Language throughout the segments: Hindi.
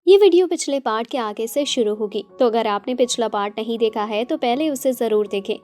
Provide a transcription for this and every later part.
ये वीडियो पिछले पार्ट के आगे से शुरू होगी, तो अगर आपने पिछला पार्ट नहीं देखा है तो पहले उसे ज़रूर देखें।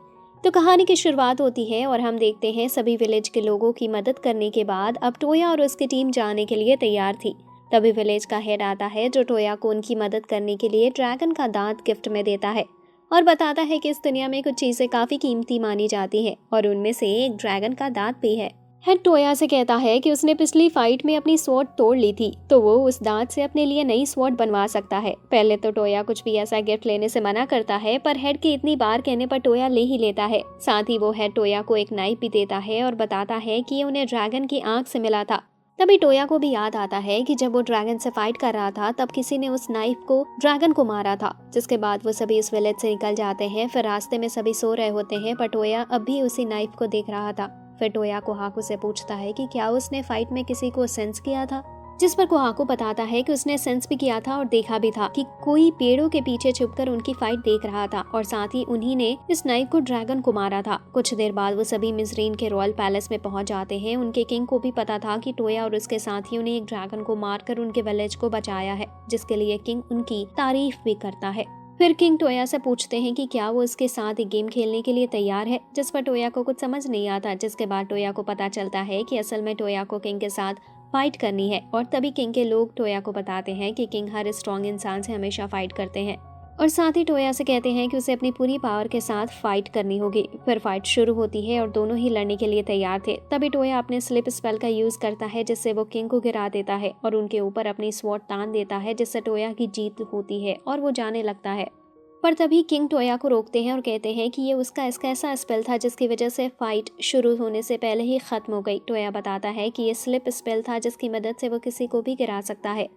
तो कहानी की शुरुआत होती है और हम देखते हैं सभी विलेज के लोगों की मदद करने के बाद अब टोया और उसकी टीम जाने के लिए तैयार थी। तभी विलेज का हेड आता है जो टोया को उनकी मदद करने के लिए ड्रैगन का दांत गिफ्ट में देता है और बताता है कि इस दुनिया में कुछ चीज़ें काफ़ी कीमती मानी जाती हैं और उनमें से एक ड्रैगन का दांत भी है। हेड टोया से कहता है कि उसने पिछली फाइट में अपनी स्वॉर्ड तोड़ ली थी, तो वो उस दांत से अपने लिए नई स्वॉर्ड बनवा सकता है। पहले तो टोया कुछ भी ऐसा गिफ्ट लेने से मना करता है, पर हेड के इतनी बार कहने पर टोया ले ही लेता है। साथ ही वो हेड टोया को एक नाइफ भी देता है और बताता है कि ये उन्हें ड्रैगन की आंख से मिला था। तभी टोया को भी याद आता है कि जब वो ड्रैगन से फाइट कर रहा था तब किसी ने उस नाइफ को ड्रैगन को मारा था। जिसके बाद वो सभी इस विलेज से निकल जाते हैं। फिर रास्ते में सभी सो रहे होते हैं, पर टोया अब भी उसी नाइफ को देख रहा था। फिर टोया कोहाकू से पूछता है कि क्या उसने फाइट में किसी को सेंस किया था, जिस पर कोहाकू बताता है कि उसने सेंस भी किया था और देखा भी था कि कोई पेड़ों के पीछे छुपकर उनकी फाइट देख रहा था और साथ ही उन्हीं ने इस नाइफ को ड्रैगन को मारा था। कुछ देर बाद वो सभी मिजरीन के रॉयल पैलेस में पहुंच जाते हैं। उनके किंग को भी पता था कि टोया और उसके साथियों ने एक ड्रैगन को मारकर उनके विलेज को बचाया है, जिसके लिए किंग उनकी तारीफ भी करता है। फिर किंग टोया से पूछते हैं कि क्या वो उसके साथ एक गेम खेलने के लिए तैयार है, जिस पर टोया को कुछ समझ नहीं आता। जिसके बाद टोया को पता चलता है कि असल में टोया को किंग के साथ फाइट करनी है और तभी किंग के लोग टोया को बताते हैं कि किंग हर स्ट्रॉन्ग इंसान से हमेशा फाइट करते हैं और साथ ही टोया से कहते हैं कि उसे अपनी पूरी पावर के साथ फाइट करनी होगी। फिर फाइट शुरू होती है और दोनों ही लड़ने के लिए तैयार थे। तभी टोया अपने स्लिप स्पेल का यूज करता है, जिससे वो किंग को गिरा देता है और उनके ऊपर अपनी स्वॉर्ड तान देता है, जिससे टोया की जीत होती है और वो जाने लगता है। पर तभी किंग टोया को रोकते हैं और कहते हैं कि ये उसका ऐसा स्पेल था जिसकी वजह से फाइट शुरू होने से पहले ही खत्म हो गई। टोया बताता है कि ये स्लिप स्पेल था जिसकी मदद से वो किसी को भी गिरा सकता है।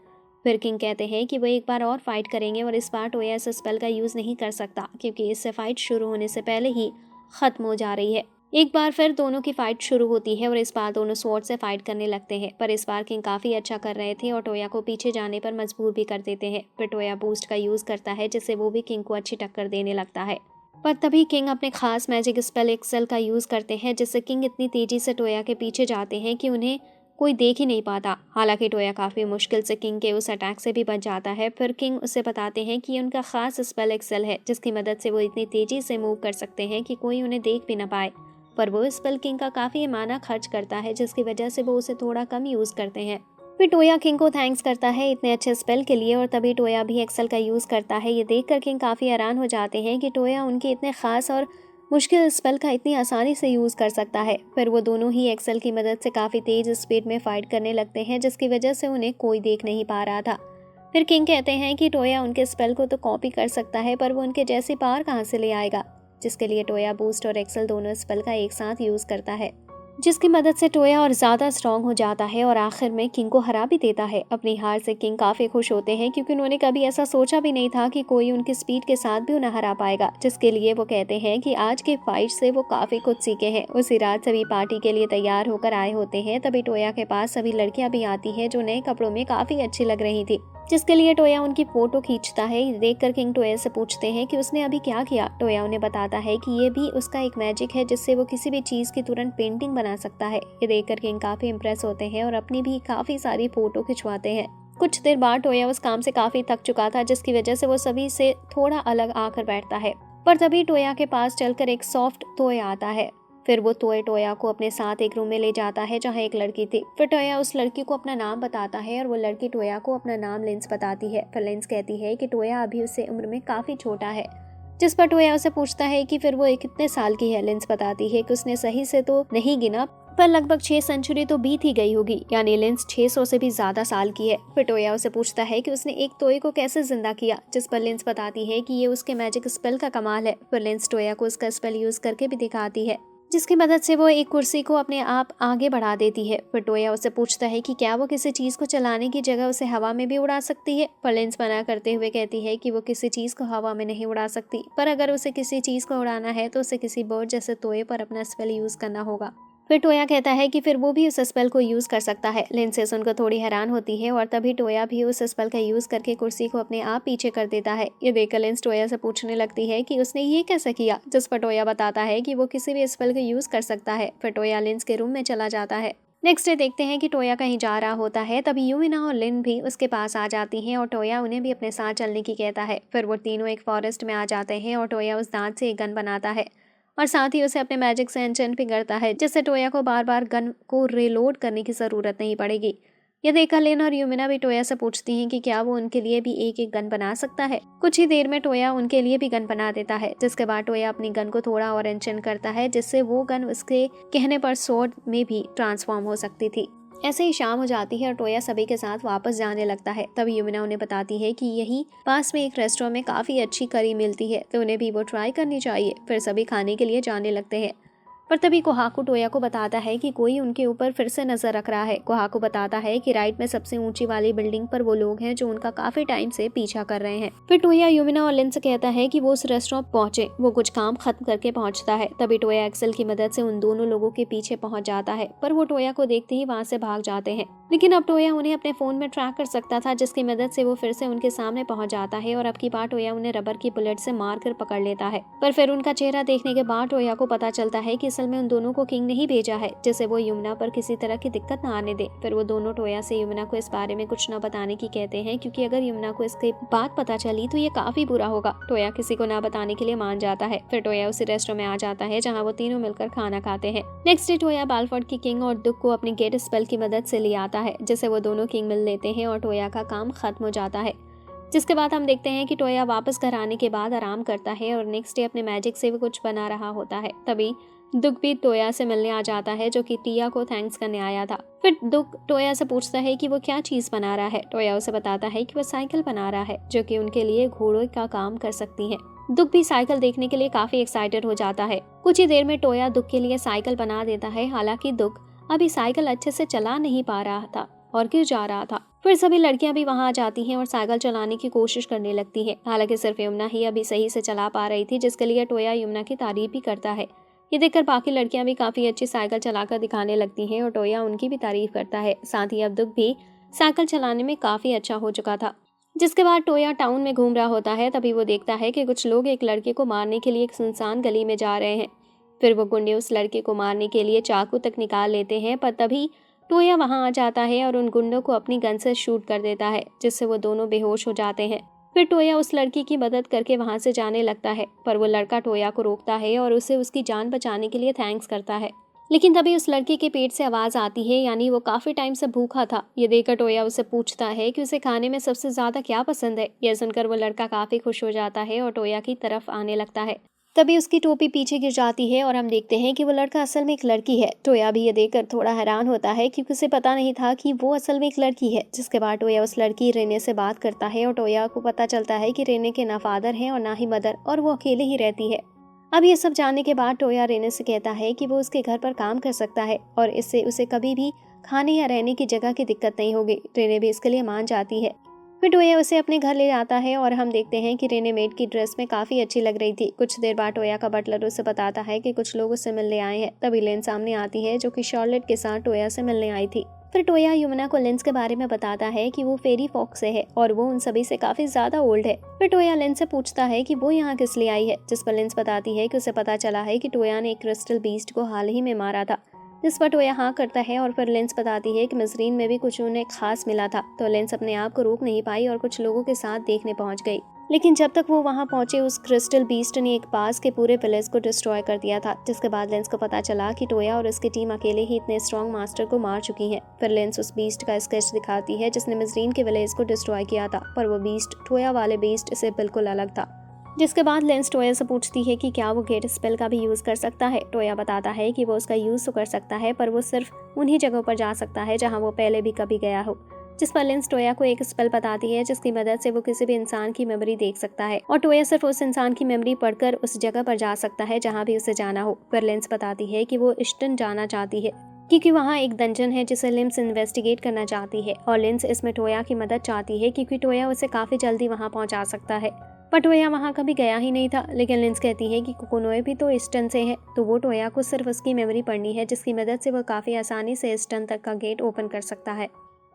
फिर किंग कहते हैं कि वो एक बार और फाइट करेंगे और इस बार टोया इस स्पेल का यूज नहीं कर सकता क्योंकि इससे फाइट शुरू होने से पहले ही खत्म हो जा रही है। एक बार फिर दोनों की फाइट शुरू होती है और इस बार दोनों स्वॉर्ड से फाइट करने लगते हैं, पर इस बार किंग काफी अच्छा कर रहे थे और टोया को पीछे जाने पर मजबूर भी कर देते हैं। फिर टोया बूस्ट का यूज करता है, जिससे वो भी किंग को अच्छी टक्कर देने लगता है। पर तभी किंग अपने खास मैजिक स्पेल एक्सेल का यूज करते हैं, जिससे किंग इतनी तेजी से टोया के पीछे जाते हैं कि उन्हें कोई देख ही नहीं पाता। हालांकि टोया काफी मुश्किल से किंग के उस अटैक से भी बच जाता है। फिर किंग उसे बताते हैं कि ये उनका खास स्पेल एक्सेल है, जिसकी मदद से वो इतनी तेजी से मूव कर सकते हैं कि कोई उन्हें देख भी ना पाए। पर वो स्पेल किंग का काफी माना खर्च करता है, जिसकी वजह से वो उसे थोड़ा कम यूज करते हैं। फिर टोया किंग को थैंक्स करता है इतने अच्छे स्पेल के लिए और तभी टोया भी एक्सेल का यूज करता है। ये देखकर किंग काफी हैरान हो जाते हैं कि टोया उनके इतने खास और मुश्किल स्पेल का इतनी आसानी से यूज कर सकता है। फिर वो दोनों ही एक्सेल की मदद से काफी तेज स्पीड में फाइट करने लगते हैं, जिसकी वजह से उन्हें कोई देख नहीं पा रहा था। फिर किंग कहते हैं कि टोया उनके स्पेल को तो कॉपी कर सकता है, पर वो उनके जैसी पावर कहाँ से ले आएगा, जिसके लिए टोया बूस्ट और एक्सेल दोनों स्पेल का एक साथ यूज करता है, जिसकी मदद से टोया और ज्यादा स्ट्रांग हो जाता है और आखिर में किंग को हरा भी देता है। अपनी हार से किंग काफी खुश होते हैं क्योंकि उन्होंने कभी ऐसा सोचा भी नहीं था कि कोई उनकी स्पीड के साथ भी उन्हें हरा पाएगा, जिसके लिए वो कहते हैं कि आज के फाइट से वो काफी कुछ सीखे हैं। उसी रात सभी पार्टी के लिए तैयार होकर आए होते हैं। तभी टोया के पास सभी लड़कियां भी आती हैं जो नए कपड़ों में काफी अच्छी लग रही थी, जिसके लिए टोया उनकी फोटो खींचता है। देखकर किंग टोया से पूछते हैं कि उसने अभी क्या किया। टोया उन्हें बताता है कि ये भी उसका एक मैजिक है, जिससे वो किसी भी चीज की तुरंत पेंटिंग बना सकता है। ये देखकर किंग काफी इंप्रेस होते हैं और अपनी भी काफी सारी फोटो खिंचवाते हैं। कुछ देर बाद टोया उस काम से काफी थक चुका था, जिसकी वजह से वो सभी से थोड़ा अलग आकर बैठता है। पर तभी टोया के पास चलकर एक सॉफ्ट टॉय आता है। फिर वो टोया को अपने साथ एक रूम में ले जाता है जहाँ एक लड़की थी। फिर टोया उस लड़की को अपना नाम बताता है और वो लड़की टोया को अपना नाम लिंस बताती है। फिर लिंस कहती है कि टोया अभी उससे उम्र में काफी छोटा है, जिस पर टोया उसे पूछता है कि फिर वो कितने साल की है। लिंस बताती है कि उसने सही से तो नहीं गिना, पर लगभग 6 सेंचुरी तो बीत ही गई होगी, यानी लिंस 600 से भी ज्यादा साल की है। फिर टोया उसे पूछता है कि उसने एक टॉय को कैसे जिंदा किया, जिस पर लिंस बताती है कि ये उसके मैजिक स्पेल का कमाल है। फिर लिंस टोया को उसका स्पेल यूज करके भी दिखाती है, जिसकी मदद से वो एक कुर्सी को अपने आप आगे बढ़ा देती है। फिर टोया उससे पूछता है कि क्या वो किसी चीज को चलाने की जगह उसे हवा में भी उड़ा सकती है। पर लिंस मना करते हुए कहती है कि वो किसी चीज को हवा में नहीं उड़ा सकती, पर अगर उसे किसी चीज को उड़ाना है तो उसे किसी बर्ड जैसे टोये पर अपना स्पेल यूज करना होगा। फिर टोया कहता है कि फिर वो भी उस स्पेल को यूज कर सकता है। लिंस से सुनकर थोड़ी हैरान होती है और तभी टोया भी उस स्पेल का यूज करके कुर्सी को अपने आप पीछे कर देता है। ये देखकर लिंस टोया से पूछने लगती है कि उसने ये कैसे किया, जिस पर टोया बताता है कि वो किसी भी स्पेल को यूज कर सकता है। फिर टोया लिंस के रूम में चला जाता है नेक्स्ट डे देखते हैं कि टोया कहीं जा रहा होता है, तभी यूमिना और लिन भी उसके पास आ जाती हैं और टोया उन्हें भी अपने साथ चलने की कहता है। फिर वो तीनों एक फॉरेस्ट में आ जाते हैं और टोया उस दांत से एक गन बनाता है और साथ ही उसे अपने मैजिक से एन्चेंट भी करता है, जिससे टोया को बार बार गन को रिलोड करने की ज़रूरत नहीं पड़ेगी। ये देखकर लिन और यूमिना भी टोया से पूछती हैं कि क्या वो उनके लिए भी एक एक गन बना सकता है। कुछ ही देर में टोया उनके लिए भी गन बना देता है, जिसके बाद टोया अपनी गन को थोड़ा और एन्चेंट करता है, जिससे वो गन उसके कहने पर स्वॉर्ड में भी ट्रांसफॉर्म हो सकती थी। ऐसे ही शाम हो जाती है और टोया सभी के साथ वापस जाने लगता है। तभी यूमिना उन्हें बताती है कि यहीं पास में एक रेस्टोरेंट में काफ़ी अच्छी करी मिलती है, तो उन्हें भी वो ट्राई करनी चाहिए। फिर सभी खाने के लिए जाने लगते हैं, पर तभी कोहाकू टोया को बताता है कि कोई उनके ऊपर फिर से नजर रख रहा है। कोहाकू बताता है कि राइट में सबसे ऊंची वाली बिल्डिंग पर वो लोग हैं जो उनका काफी टाइम से पीछा कर रहे हैं। फिर टोया यूमिना और लिन से कहता है कि वो उस रेस्टोरेंट पहुंचे। वो कुछ काम खत्म करके पहुंचता है। तभी टोया एक्सेल की मदद से उन दोनों लोगों के पीछे पहुंच जाता है, पर वो टोया को देखते ही वहां से भाग जाते हैं। लेकिन अब टोया उन्हें अपने फोन में ट्रैक कर सकता था, जिसकी मदद से वो फिर से उनके सामने पहुंच जाता है और अब की बार टोया उन्हें रबर की बुलेट से मारकर पकड़ लेता है। पर फिर उनका चेहरा देखने के बाद टोया को पता चलता है कि असल में उन दोनों को नहीं भेजा है, जिससे वो यमुना पर किसी तरह की दिक्कत ना आने दे। फिर वो दोनों टोया से यमुना को इस बारे में कुछ न बताने की कहते हैं, क्योंकि अगर यमुना को इसके बात पता चली तो ये काफी बुरा होगा। टोया किसी को ना बताने के लिए मान जाता है। फिर टोया उसी रेस्टोरेंट में आ जाता है जहाँ वो तीनों मिलकर खाना खाते हैं। नेक्स्ट डे टोया बालफोर्ड की किंग और दुख को अपनी गेट स्पेल की मदद से ले आता है, जिससे वो दोनों किंग मिल लेते हैं और टोया का काम खत्म हो जाता है। जिसके बाद हम देखते हैं कि टोया वापस घर आने के बाद आराम करता है और नेक्स्ट डे अपने मैजिक से भी कुछ बना रहा होता है। तभी दुख भी टोया से मिलने आ जाता है, जो कि टिया को थैंक्स करने आया था। फिर दुख टोया से पूछता है कि वो क्या चीज बना रहा है। टोया उसे बताता है कि वो साइकिल बना रहा है, जो कि उनके लिए घोड़ों का काम कर सकती है। दुख भी साइकिल देखने के लिए काफी एक्साइटेड हो जाता है। कुछ ही देर में टोया दुख के लिए साइकिल बना देता है। हालांकि दुख अभी साइकिल अच्छे से चला नहीं पा रहा था और गिर जा रहा था। फिर सभी लड़कियां भी वहां आ जाती हैं और साइकिल चलाने की कोशिश करने लगती है। हालांकि सिर्फ यमुना ही अभी सही से चला पा रही थी, जिसके लिए टोया यमुना की तारीफ भी करता है। ये देखकर बाकी लड़कियां भी काफी अच्छी साइकिल चलाकर दिखाने लगती हैं और टोया उनकी भी तारीफ करता है। साथ ही अब दुख भी साइकिल चलाने में काफी अच्छा हो चुका था। जिसके बाद टोया टाउन में घूम रहा होता है। तभी वो देखता है कि कुछ लोग एक लड़के को मारने के लिए एक सुनसान गली में जा रहे हैं। फिर वो गुंडे उस लड़के को मारने के लिए चाकू तक निकाल लेते हैं, पर तभी टोया वहां आ जाता है और उन गुंडों को अपनी गन से शूट कर देता है, जिससे वो दोनों बेहोश हो जाते हैं। फिर टोया उस लड़की की मदद करके वहां से जाने लगता है, पर वो लड़का टोया को रोकता है और उसे उसकी जान बचाने के लिए थैंक्स करता है। लेकिन तभी उस लड़के के पेट से आवाज आती है, यानी वो काफी टाइम से भूखा था। ये देखकर टोया उसे पूछता है कि उसे खाने में सबसे ज्यादा क्या पसंद है। यह सुनकर वो लड़का काफी खुश हो जाता है और टोया की तरफ आने लगता है। तभी उसकी टोपी पीछे गिर जाती है और हम देखते हैं कि वो लड़का असल में एक लड़की है। टोया भी ये देखकर थोड़ा हैरान होता है, क्योंकि उसे पता नहीं था कि वो असल में एक लड़की है। जिसके बाद टोया उस लड़की रेने से बात करता है और टोया को पता चलता है कि रेने के ना फादर हैं और ना ही मदर, और वो अकेले ही रहती है। अब ये सब जानने के बाद टोया रेने से कहता है कि वो उसके घर पर काम कर सकता है और इससे उसे कभी भी खाने या रहने की जगह की दिक्कत नहीं होगी। रेने भी इसके लिए मान जाती है। फिर टोया उसे अपने घर ले जाता है और हम देखते हैं कि रेने मेड की ड्रेस में काफी अच्छी लग रही थी। कुछ देर बाद टोया का बटलर उसे बताता है कि कुछ लोग उससे मिलने आए हैं। तभी लेन सामने आती है, जो कि शार्लेट के साथ टोया से मिलने आई थी। फिर टोया यमुना को लेंस के बारे में बताता है कि वो फेरी फॉक्स से है और वो उन सभी से काफी ज्यादा ओल्ड है। फिर टोया लेंस से पूछता है कि वो यहाँ किस लिए आई है, जिस पर लेंस बताती है कि उसे पता चला है कि टोया ने एक क्रिस्टल बीस्ट को हाल ही में मारा था। जिस पर टोया हाँ करता है और फिर लेंस बताती है कि मजरीन में भी कुछ उन्हें खास मिला था। तो लेंस अपने आप को रोक नहीं पाई और कुछ लोगों के साथ देखने पहुंच गई। लेकिन जब तक वो वहां पहुंचे, उस क्रिस्टल बीस्ट ने एक पास के पूरे विलेज को डिस्ट्रॉय कर दिया था। जिसके बाद लेंस को पता चला कि टोया और उसकी टीम अकेले ही इतने स्ट्रॉन्ग मास्टर को मार चुकी है। फिर लेंस उस बीस्ट का स्केच दिखाती है जिसने मजरीन के विलेज को डिस्ट्रॉय किया था, पर वो बीस्ट टोया वाले बीस्ट से बिल्कुल अलग था। जिसके बाद लेंस टोया से पूछती है कि क्या वो गेट स्पेल का भी यूज कर सकता है। टोया बताता है कि वो उसका यूज तो कर सकता है, पर वो सिर्फ उन्हीं जगहों पर जा सकता है जहां वो पहले भी कभी गया हो। जिस पर लेंस टोया को एक स्पेल बताती है जिसकी मदद से वो किसी भी इंसान की मेमोरी देख सकता है और टोया सिर्फ उस इंसान की मेमोरी पढ़कर उस जगह पर जा सकता है जहाँ भी उसे जाना हो। पर लेंस बताती है कि वो ईस्टर्न जाना चाहती है, क्योंकि वहाँ एक डंजन है जिसे लिम्स इन्वेस्टिगेट करना चाहती है और लिम्स इसमें टोया की मदद चाहती है, क्योंकि टोया उसे काफी जल्दी वहाँ पहुँचा सकता है। पर टोया वहाँ कभी गया ही नहीं था। लेकिन लिंस कहती है कि कोकोनोए भी तो ईस्टर्न से है, तो वो टोया को सिर्फ उसकी मेमोरी पढ़नी है, जिसकी मदद से वो काफ़ी आसानी से ईस्टर्न तक का गेट ओपन कर सकता है।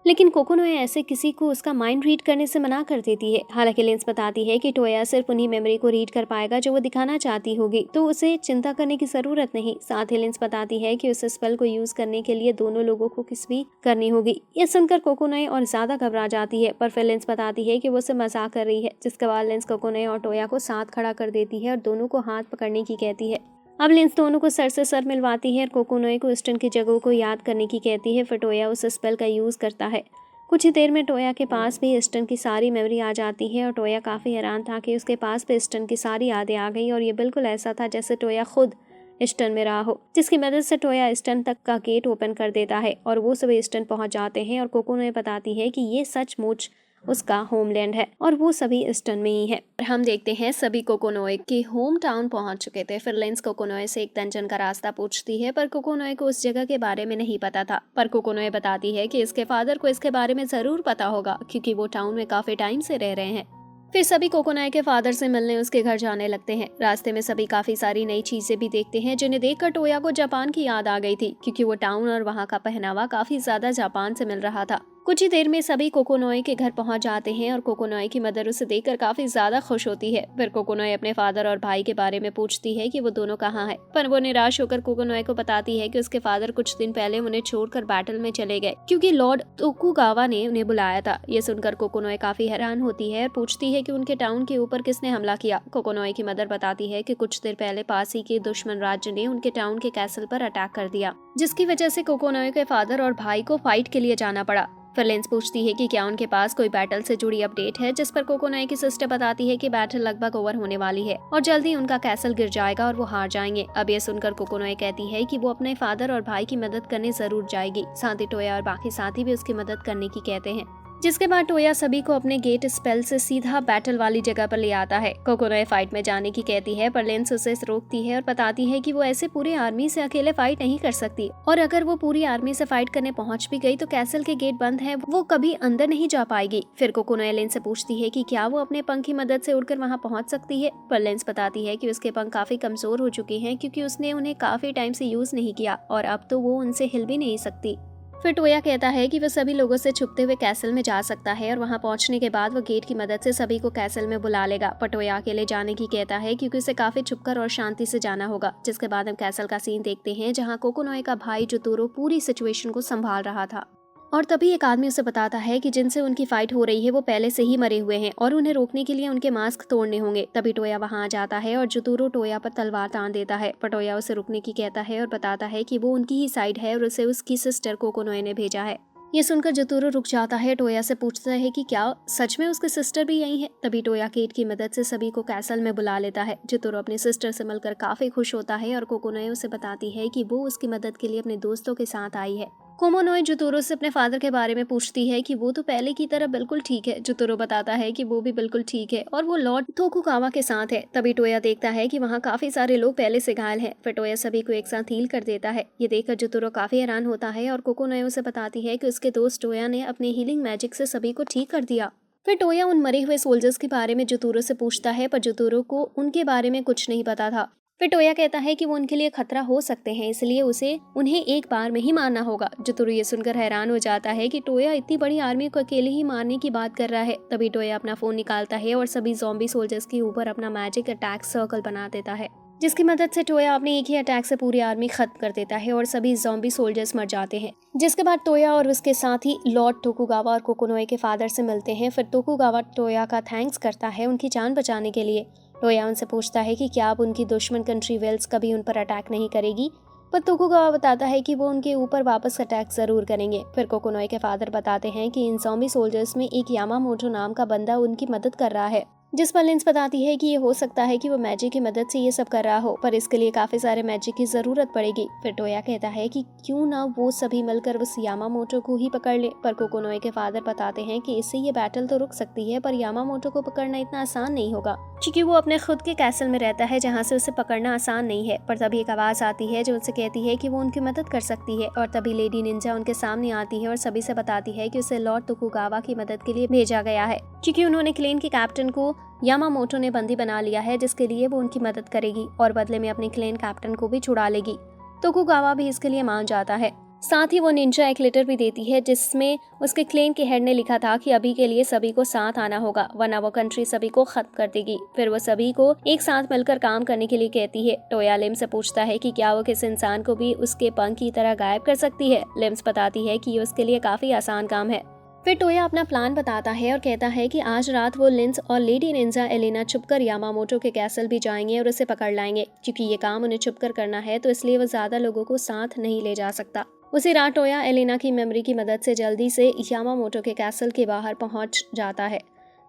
लेकिन कोकोनोए ऐसे किसी को उसका माइंड रीड करने से मना कर देती है। हालांकि लिंस बताती है कि टोया सिर्फ उन्हीं मेमोरी को रीड कर पाएगा जो वो दिखाना चाहती होगी, तो उसे चिंता करने की जरूरत नहीं। साथ ही लिंस बताती है कि उस स्पेल को यूज करने के लिए दोनों लोगों को किस भी करनी होगी। ये सुनकर कोकोनोए और ज्यादा घबरा जाती है, पर फिर लिंस बताती है कि वो उसे मजाक कर रही है। जिसके बाद लिंस कोकोनोए और टोया को साथ खड़ा कर देती है और दोनों को हाथ पकड़ने की कहती है। अब लिंस दोनों को सर से सर मिलवाती है और कोकोनोए को ईस्टर्न की जगहों को याद करने की कहती है। फिर टोया उस स्पेल का यूज करता है। कुछ ही देर में टोया के पास भी ईस्टर्न की सारी मेमोरी आ जाती है और टोया काफ़ी हैरान था कि उसके पास भी ईस्टर्न की सारी यादें आ गई और ये बिल्कुल ऐसा था जैसे टोया खुद ईस्टर्न में रहा हो, जिसकी मदद से टोया ईस्टर्न तक का गेट ओपन कर देता है और वो सभी ईस्टर्न पहुंच जाते हैं। और कोकोनोए बताती है कि ये सचमुच उसका होमलैंड है और वो सभी ईस्टर्न में ही है। हम देखते हैं सभी कोकोनोए के होम टाउन पहुंच चुके थे। फिर लिंस कोकोनोए से एक डंजन का रास्ता पूछती है, पर कोकोनोए को उस जगह के बारे में नहीं पता था। पर कोकोनोए बताती है कि इसके फादर को इसके बारे में जरूर पता होगा, क्योंकि वो टाउन में काफी टाइम से रह रहे हैं। फिर सभी कोकोनोए के फादर से मिलने उसके घर जाने लगते हैं। रास्ते में सभी काफी सारी नई चीजें भी देखते हैं, जिन्हें देखकर टोया को जापान की याद आ गई थी, क्योंकि वो टाउन और वहाँ का पहनावा काफी ज्यादा जापान से मिल रहा था। कुछ ही देर में सभी कोकोनोए के घर पहुंच जाते हैं और कोकोनोए की मदर उसे देखकर काफी ज्यादा खुश होती है। फिर कोकोनोए अपने फादर और भाई के बारे में पूछती है कि वो दोनों कहाँ हैं, पर वो निराश होकर कोकोनोए को बताती है कि उसके फादर कुछ दिन पहले उन्हें छोड़कर बैटल में चले गए, क्योंकि लॉर्ड तोकुगावा ने उन्हें बुलाया था। ये सुनकर कोकोनोए काफी हैरान होती है और पूछती है कि उनके टाउन के ऊपर किसने हमला किया। कोकोनोए की मदर बताती है कि कुछ देर पहले पास ही के दुश्मन राज्य ने उनके टाउन के कैसल पर अटैक कर दिया, जिसकी वजह से कोकोनोए के फादर और भाई को फाइट के लिए जाना पड़ा। फिर लिंस पूछती है कि क्या उनके पास कोई बैटल से जुड़ी अपडेट है, जिस पर कोकोनोए की सिस्टर बताती है कि बैटल लगभग ओवर होने वाली है और जल्दी उनका कैसल गिर जाएगा और वो हार जाएंगे। अब ये सुनकर कोकोनोए कहती है कि वो अपने फादर और भाई की मदद करने जरूर जाएगी। साथ ही टोया और बाकी साथी भी उसकी मदद करने की कहते हैं। जिसके बाद टोया सभी को अपने गेट स्पेल से सीधा बैटल वाली जगह पर ले आता है। कोकोनोए फाइट में जाने की कहती है, पर लिंस उसे रोकती है और बताती है कि वो ऐसे पूरे आर्मी से अकेले फाइट नहीं कर सकती, और अगर वो पूरी आर्मी से फाइट करने पहुंच भी गई तो कैसल के गेट बंद है, वो कभी अंदर नहीं जा पाएगी। फिर कोकोनोए लिंस से पूछती है कि क्या वो अपने पंख की मदद से उड़कर वहां पहुंच सकती है, पर लिंस बताती है कि उसके पंख काफी कमजोर हो चुके हैं, क्योंकि उसने उन्हें काफी टाइम से यूज नहीं किया और अब तो वो उनसे हिल भी नहीं सकती। फिर टोया कहता है कि वह सभी लोगों से छुपते हुए कैसल में जा सकता है और वहां पहुंचने के बाद वो गेट की मदद से सभी को कैसल में बुला लेगा। पर टोया अकेले जाने की कहता है, क्योंकि उसे काफी छुपकर और शांति से जाना होगा। जिसके बाद हम कैसल का सीन देखते हैं, जहां कोकोनोए का भाई जुतोरो पूरी सिचुएशन को संभाल रहा था। और तभी एक आदमी उसे बताता है कि जिनसे उनकी फाइट हो रही है वो पहले से ही मरे हुए हैं और उन्हें रोकने के लिए उनके मास्क तोड़ने होंगे। तभी टोया वहां आ जाता है और जुतोरो टोया पर तलवार तान देता है, पर टोया उसे रुकने की कहता है और बताता है कि वो उनकी ही साइड है और उसे उसकी सिस्टर कोकोनोए ने भेजा है। ये सुनकर जुतोरो रुक जाता है, टोया से पूछता है कि क्या सच में उसके सिस्टर भी यही है। तभी टोया गेट की मदद से सभी को कैसल में बुला लेता है। जुतोरो अपनी सिस्टर से मिलकर काफी खुश होता है और कोकोनोए उसे बताती है कि वो उसकी मदद के लिए अपने दोस्तों के साथ आई है। कोकोनोए जुतोरो से अपने फादर के बारे में पूछती है कि वो तो पहले की तरह बिल्कुल ठीक है। जुतोरो बताता है कि वो भी बिल्कुल ठीक है और वो लॉर्ड तोकुगावा के साथ है। तभी टोया देखता है कि वहाँ काफी सारे लोग पहले से घायल हैं। फिर टोया सभी को एक साथ हील कर देता है। ये देखकर जुतोरो काफी हैरान होता है और कोकोनोए उसे बताती है कि उसके दोस्त टोया ने अपने हीलिंग मैजिक से सभी को ठीक कर दिया। फिर टोया उन मरे हुए सोल्जर्स के बारे में जुतोरो से पूछता है, पर जुतोरो को उनके बारे में कुछ नहीं पता था। फिर टोया कहता है कि वो उनके लिए खतरा हो सकते हैं, इसलिए उसे उन्हें एक बार में ही मारना होगा। जुतोरो ये सुनकर हैरान हो जाता है कि टोया इतनी बड़ी आर्मी को अकेले ही मारने की बात कर रहा है। तभी टोया अपना फोन निकालता है और सभी ज़ॉम्बी सोल्जर्स के ऊपर अपना मैजिक अटैक सर्कल बना देता है, जिसकी मदद से टोया अपने एक ही अटैक से पूरी आर्मी खत्म कर देता है और सभी ज़ॉम्बी सोल्जर्स मर जाते हैं। जिसके बाद टोया और उसके साथ ही लॉर्ड तोकुगावा और कोकोनोए के फादर से मिलते हैं। फिर तोकुगावा टोया का थैंक्स करता है उनकी जान बचाने के लिए। टोया उनसे पूछता है कि क्या अब उनकी दुश्मन कंट्री वेल्स कभी उन पर अटैक नहीं करेगी, पर तोकुगावा बताता है कि वो उनके ऊपर वापस अटैक जरूर करेंगे। फिर कोकोनोए के फादर बताते हैं कि इन ज़ॉम्बी सोल्जर्स में एक यामामोटो नाम का बंदा उनकी मदद कर रहा है, जिस पर लिंस बताती है कि ये हो सकता है कि वो मैजिक की मदद से ये सब कर रहा हो, पर इसके लिए काफी सारे मैजिक की जरूरत पड़ेगी। फिर टोया कहता है कि क्यों ना वो सभी मिलकर उस यामामोटो को ही पकड़ ले, पर कोकोनोए के फादर बताते हैं कि इससे ये बैटल तो रुक सकती है, पर यामामोटो को पकड़ना इतना आसान नहीं होगा, क्योंकि वो अपने खुद के कैसल में रहता है जहाँ से उसे पकड़ना आसान नहीं है। पर तभी एक आवाज आती है जो उनसे कहती है कि वो उनकी मदद कर सकती है, और तभी लेडी निंजा उनके सामने आती है और सभी से बताती है कि उसे लॉर्ड तोकुगावा की मदद के लिए भेजा गया है, क्योंकि उन्होंने क्लेन के कैप्टन को यामामोटो ने बंदी बना लिया है, जिसके लिए वो उनकी मदद करेगी और बदले में अपने क्लेन कैप्टन को भी छुड़ा लेगी। तोकुगावा भी इसके लिए मान जाता है। साथ ही वो निंजा एक लेटर भी देती है जिसमें उसके क्लेन के हेड ने लिखा था कि अभी के लिए सभी को साथ आना होगा वरना वो कंट्री सभी को खत्म कर देगी। फिर वो सभी को एक साथ मिलकर काम करने के लिए कहती है। टोया लिम से पूछता है कि क्या वो किसी इंसान को भी उसके पंख की तरह गायब कर सकती है। लिम्स बताती है कि ये उसके लिए काफी आसान काम है। फिर टोया अपना प्लान बताता है और कहता है कि आज रात वो लिंस और लेडी निंजा एलेना छुपकर यामामोटो के कैसल भी जाएंगे और उसे पकड़ लाएंगे। क्योंकि ये काम उन्हें छुपकर करना है तो इसलिए वो ज्यादा लोगों को साथ नहीं ले जा सकता। उसी रात टोया एलेना की मेमोरी की मदद से जल्दी से यामामोटो के कैसल के बाहर पहुंच जाता है।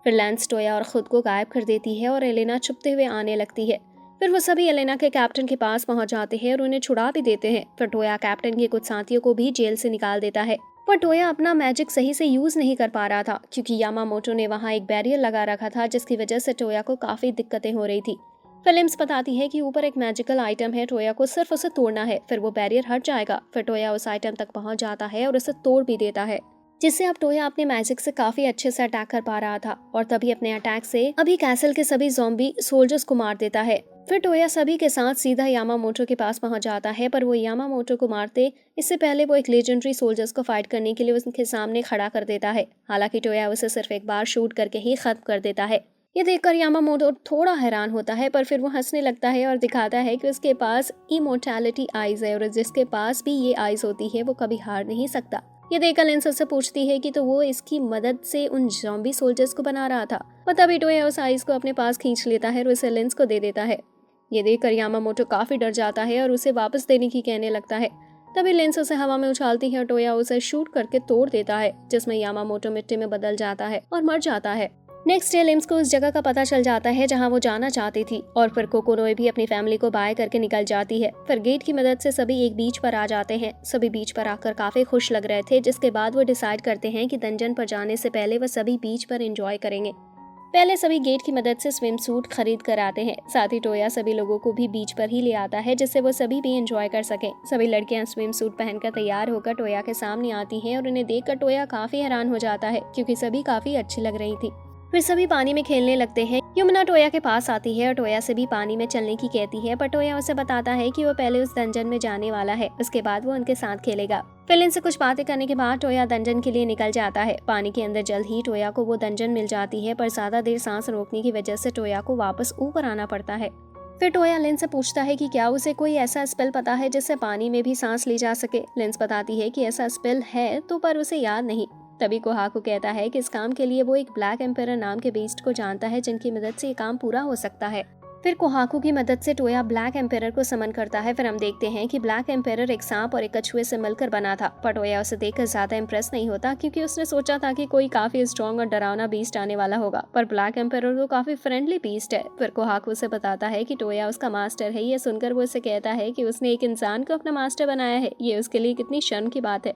फिर लेंस टोया और खुद को गायब कर देती है और एलेना छुपते हुए आने लगती है। फिर वो सभी एलेना के कैप्टन के पास पहुंच जाते हैं और उन्हें छुड़ा भी देते हैं। फिर टोया कैप्टन के कुछ साथियों को भी जेल से निकाल देता है। पर टोया अपना मैजिक सही से यूज नहीं कर पा रहा था क्योंकि यामामोटो ने वहां एक बैरियर लगा रखा था जिसकी वजह से टोया को काफी दिक्कतें हो रही थी। फिल्म्स बताती है कि ऊपर एक मैजिकल आइटम है, टोया को सिर्फ उसे तोड़ना है, फिर वो बैरियर हट जाएगा। फिर टोया उस आइटम तक पहुंच जाता है और उसे तोड़ भी देता है जिससे अब टोया अपने मैजिक से काफी अच्छे से अटैक कर पा रहा था और तभी अपने अटैक से अभी कैसल के सभी ज़ॉम्बी सोल्जर्स को मार देता है। फिर टोया सभी के साथ सीधा यामामोटो के पास पहुंच जाता है पर वो यामामोटो को मारते इससे पहले वो एक लेजेंडरी सोल्जर्स को फाइट करने के लिए उसके सामने खड़ा कर देता है। हालांकि टोया उसे सिर्फ एक बार शूट करके ही खत्म कर देता है। ये देखकर यामामोटो थोड़ा हैरान होता है पर फिर वो हंसने लगता है और दिखाता है कि उसके पास इमोर्टैलिटी आइज है और जिसके पास भी ये आइज होती है वो कभी हार नहीं सकता। ये देखकर लेंस उससे पूछती है कि तो वो इसकी मदद से उन ज़ॉम्बी सोल्जर्स को बना रहा था। पर तभी टोया उस आइस को अपने पास खींच लेता है और उसे लेंस को दे देता है। ये देखकर यामामोटो काफी डर जाता है और उसे वापस देने की कहने लगता है। तभी लेंस उसे हवा में उछालती है और टोया उसे शूट करके तोड़ देता है जिसमें यामामोटो मिट्टी में बदल जाता है और मर जाता है। नेक्स्ट डे लिम्स को उस जगह का पता चल जाता है जहां वो जाना चाहती थी और फिर कोकोनोए भी अपनी फैमिली को बाय करके निकल जाती है। फिर गेट की मदद से सभी एक बीच पर आ जाते हैं। सभी बीच पर आकर काफी खुश लग रहे थे जिसके बाद वो डिसाइड करते हैं कि डंजन पर जाने से पहले वह सभी बीच पर एंजॉय करेंगे। पहले सभी गेट की मदद से स्विम सूट खरीद कर आते हैं। साथ ही टोया सभी लोगों को भी बीच पर ही ले आता है जिससे वो सभी भी एंजॉय कर सकें। सभी लड़कियां स्विम सूट पहनकर तैयार होकर टोया के सामने आती हैं और उन्हें देखकर टोया काफी हैरान हो जाता है क्योंकि सभी काफी अच्छी लग रही थी। फिर सभी पानी में खेलने लगते हैं। यमुना टोया के पास आती है और टोया से भी पानी में चलने की कहती है पर टोया उसे बताता है कि वो पहले उस डंजन में जाने वाला है, उसके बाद वो उनके साथ खेलेगा। फिर इनसे कुछ बातें करने के बाद टोया डंजन के लिए निकल जाता है। पानी के अंदर जल्द ही टोया को वो डंजन मिल जाती है पर ज्यादा देर सांस रोकने की वजह से टोया को वापस ऊपर आना पड़ता है। फिर टोया लिन से पूछता है कि क्या उसे कोई ऐसा स्पेल पता है जिससे पानी में भी सांस ली जा सके। लिंस बताती है कि ऐसा स्पेल है तो पर उसे याद नहीं। तभी कोहाकू कहता है कि इस काम के लिए वो एक ब्लैक एम्पायर नाम के बीस्ट को जानता है जिनकी मदद से ये काम पूरा हो सकता है। फिर कोहाकू की मदद से टोया ब्लैक एम्पायर को समन करता है। फिर हम देखते हैं कि ब्लैक एम्पायर एक सांप और एक कछुए से मिलकर बना था पर टोया उसे देखकर ज्यादा इम्प्रेस नहीं होता क्योंकि उसने सोचा था कि कोई काफी स्ट्रॉन्ग और डरावना बीस्ट आने वाला होगा पर ब्लैक एम्पायर तो काफी फ्रेंडली बीस्ट है। फिर कोहाकू उसे बताता है कि टोया उसका मास्टर है। ये सुनकर वो उसे कहता है कि उसने एक इंसान को अपना मास्टर बनाया है, ये उसके लिए कितनी शर्म की बात है।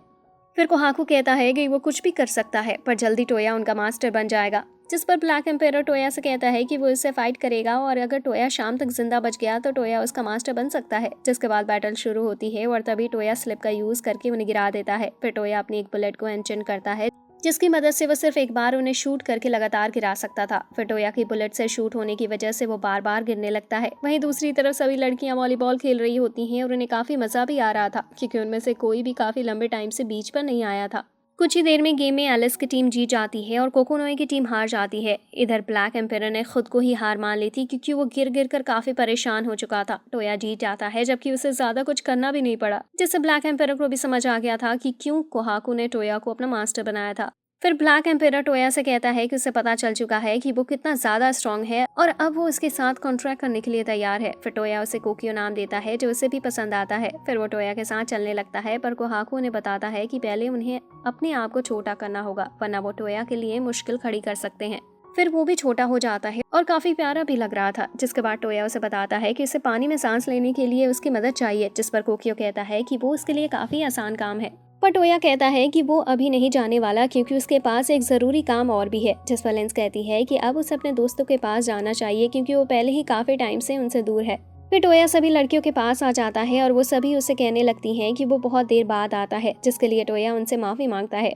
फिर कोहाकू कहता है कि वो कुछ भी कर सकता है पर जल्दी टोया उनका मास्टर बन जाएगा, जिस पर ब्लैक एम्पायर टोया से कहता है कि वो इससे फाइट करेगा और अगर टोया शाम तक जिंदा बच गया तो टोया उसका मास्टर बन सकता है। जिसके बाद बैटल शुरू होती है और तभी टोया स्लिप का यूज करके उन्हें गिरा देता है। फिर टोया अपनी एक बुलेट को एंचेंट करता है जिसकी मदद से वो सिर्फ एक बार उन्हें शूट करके लगातार गिरा सकता था। फिर टोया की बुलेट से शूट होने की वजह से वो बार बार गिरने लगता है। वहीं दूसरी तरफ सभी लड़कियां वॉलीबॉल खेल रही होती हैं और उन्हें काफी मजा भी आ रहा था क्योंकि उनमें से कोई भी काफी लंबे टाइम से बीच पर नहीं आया था। कुछ ही देर में गेम में एलिस की टीम जीत जाती है और कोकोनोए की टीम हार जाती है। इधर ब्लैक एम्पायर ने खुद को ही हार मान ली थी क्योंकि वो गिर गिर कर काफी परेशान हो चुका था। टोया जीत जाता है जबकि उसे ज्यादा कुछ करना भी नहीं पड़ा, जिससे ब्लैक एम्पायर को भी समझ आ गया था कि क्यों कोहाकू ने टोया को अपना मास्टर बनाया था। फिर ब्लैक एम्पायर टोया से कहता है कि उसे पता चल चुका है कि वो कितना ज्यादा स्ट्रांग है और अब वो उसके साथ कॉन्ट्रैक्ट करने के लिए तैयार है। फिर टोया उसे कोकियो नाम देता है जो उसे भी पसंद आता है। फिर वो टोया के साथ चलने लगता है पर कोहाकू उन्हें बताता है कि पहले उन्हें अपने आप को छोटा करना होगा वरना वो टोया के लिए मुश्किल खड़ी कर सकते हैं। फिर वो भी छोटा हो जाता है और काफी प्यारा भी लग रहा था। जिसके बाद टोया उसे बताता है कि उसे पानी में सांस लेने के लिए उसकी मदद चाहिए, जिस पर कोकियो कहता है कि वो उसके लिए काफी आसान काम है। पर टोया कहता है कि वो अभी नहीं जाने वाला क्योंकि उसके पास एक जरूरी काम और भी है। जिस पर लेंस कहती है कि अब उसे अपने दोस्तों के पास जाना चाहिए क्योंकि वो पहले ही काफी टाइम से उनसे दूर है। फिर टोया सभी लड़कियों के पास आ जाता है और वो सभी उसे कहने लगती हैं कि वो बहुत देर बाद आता है, जिसके लिए टोया उनसे माफी मांगता है।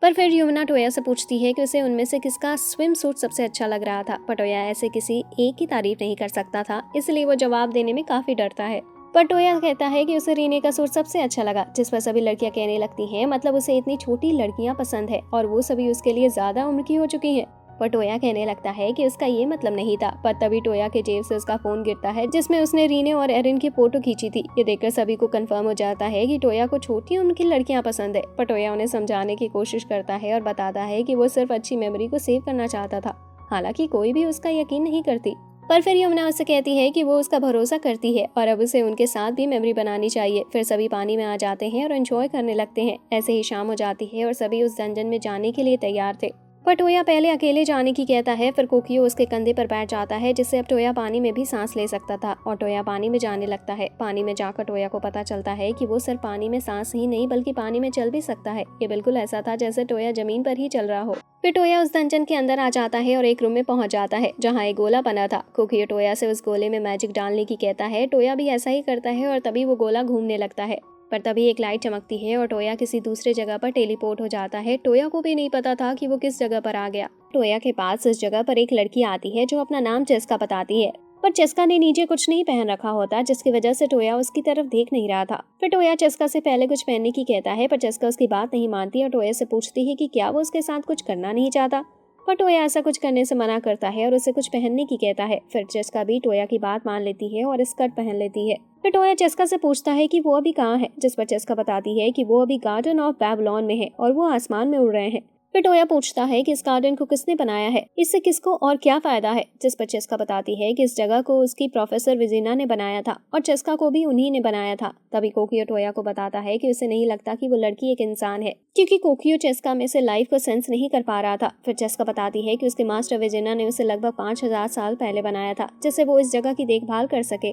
पर फिर यमुना टोया से पूछती है कि उसे उनमें से किसका स्विम सूट सबसे अच्छा लग रहा था। पर टोया ऐसे किसी एक की तारीफ नहीं कर सकता था, इसलिए वो जवाब देने में काफी डरता है। पर टोया कहता है कि उसे रीने का सूट सबसे अच्छा लगा, जिस पर सभी लड़कियां कहने लगती हैं मतलब उसे इतनी छोटी लड़कियां पसंद है और वो सभी उसके लिए ज्यादा उम्र की हो चुकी हैं। पर टोया कहने लगता है कि उसका ये मतलब नहीं था। पर तभी टोया के जेब से उसका फोन गिरता है जिसमें उसने रीने और एरिन की फोटो खींची थी। ये देखकर सभी को कंफर्म हो जाता है कि टोया को छोटी उम्र की लड़कियां पसंद है। पर टोया उन्हें समझाने की कोशिश करता है और बताता है कि वो सिर्फ अच्छी मेमोरी को सेव करना चाहता था। हालांकि कोई भी उसका यकीन नहीं करती। पर फिर यमुना उससे कहती है कि वो उसका भरोसा करती है और अब उसे उनके साथ भी मेमोरी बनानी चाहिए। फिर सभी पानी में आ जाते हैं और एंजॉय करने लगते हैं। ऐसे ही शाम हो जाती है और सभी उस डंजन में जाने के लिए तैयार थे। पर टोया पहले अकेले जाने की कहता है। फिर कोकियो उसके कंधे पर बैठ जाता है जिससे अब टोया पानी में भी सांस ले सकता था और टोया पानी में जाने लगता है। पानी में जाकर टोया को पता चलता है कि वो सिर्फ पानी में सांस ही नहीं बल्कि पानी में चल भी सकता है। ये बिल्कुल ऐसा था जैसे टोया जमीन पर ही चल रहा हो। फिर टोया उस डंजन के अंदर आ जाता है और एक रूम में पहुंच जाता है जहाँ एक गोला बना था। कोकियो टोया से उस गोले में मैजिक डालने की कहता है। टोया भी ऐसा ही करता है और तभी वो गोला घूमने लगता है। पर तभी एक लाइट चमकती है और टोया किसी दूसरे जगह पर टेलीपोर्ट हो जाता है। टोया को भी नहीं पता था कि वो किस जगह पर आ गया। टोया के पास इस जगह पर एक लड़की आती है जो अपना नाम चेस्का बताती है। पर चेस्का ने नीचे कुछ नहीं पहन रखा होता जिसकी वजह से टोया उसकी तरफ देख नहीं रहा था। फिर टोया चेस्का से पहले कुछ पहनने की कहता है पर चेस्का उसकी बात नहीं मानती और टोया से पूछती है कि क्या वो उसके साथ कुछ करना नहीं चाहता। पर टोया ऐसा कुछ करने से मना करता है और उसे कुछ पहनने की कहता है। फिर चेस्का भी टोया की बात मान लेती है और स्कर्ट पहन लेती है। फिर टोया चेस्का से पूछता है कि वो अभी कहाँ है, जिस पर चेस्का बताती है कि वो अभी गार्डन ऑफ बेबीलोन में है और वो आसमान में उड़ रहे हैं। फिर टोया पूछता है कि इस गार्डन को किसने बनाया है, इससे किसको और क्या फायदा है, जिस पर चेस्का बताती है कि इस जगह को उसकी प्रोफेसर विजिना ने बनाया था और चेस्का को भी उन्हीं ने बनाया था। तभी कोकियो टोया को बताता है कि उसे नहीं लगता कि वो लड़की एक इंसान है क्योंकि कोकियो चेस्का में से लाइफ को सेंस नहीं कर पा रहा था। फिर चेस्का बताती है कि उसके मास्टर विजिना ने उसे लगभग 5000 साल पहले बनाया था जिससे वो इस जगह की देखभाल कर सके।